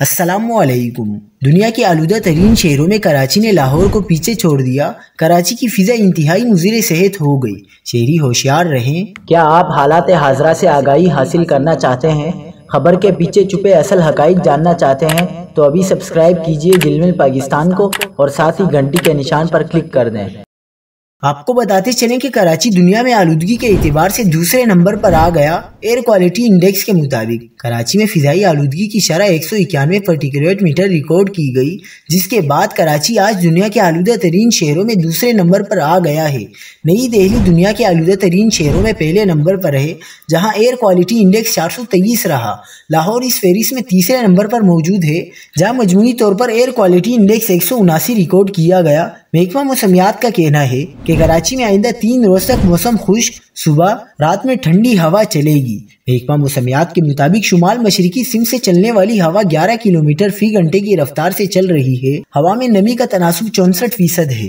अस्सलामुअलैकुम। दुनिया के आलूदा तरीन शहरों में कराची ने लाहौर को पीछे छोड़ दिया। कराची की फिजा इंतहाई मुज़िर सेहत हो गई। शहरी होशियार रहें। क्या आप हालात हाजरा से आगाही हासिल करना चाहते हैं? खबर के पीछे छुपे असल हकाइक जानना चाहते हैं? तो अभी सब्सक्राइब कीजिए जिलमिल पाकिस्तान को और साथ ही घंटी के निशान पर क्लिक कर दें। आपको बताते चलें कि कराची दुनिया में आलूदगी के एतबार से दूसरे नंबर पर आ गया। एयर क्वालिटी इंडेक्स के मुताबिक कराची में फिजाई आलूदगी की शरह 191 पार्टिकुलेट मीटर रिकॉर्ड की गई, जिसके बाद कराची आज दुनिया के आलूदा तरीन शहरों में दूसरे नंबर पर आ गया है। नई दिल्ली दुनिया के आलूदा तरीन शहरों में पहले नंबर पर है, जहां एयर क्वालिटी इंडेक्स 423 रहा। लाहौर इस फहरिस्त में तीसरे नंबर पर मौजूद है, जहां मजमूई तौर पर एयर क्वालिटी इंडेक्स 179 रिकॉर्ड किया गया। महकमा मौसमियात का कहना है कि कराची में आइंदा 3 रोज तक मौसम खुश्क, सुबह रात में ठंडी हवा चलेगी। महकमा मौसमियात के मुताबिक शुमाल मशरकी सिंध से चलने वाली हवा 11 किलोमीटर फी घंटे की रफ्तार से चल रही है। हवा में नमी का तनासुब 64% है।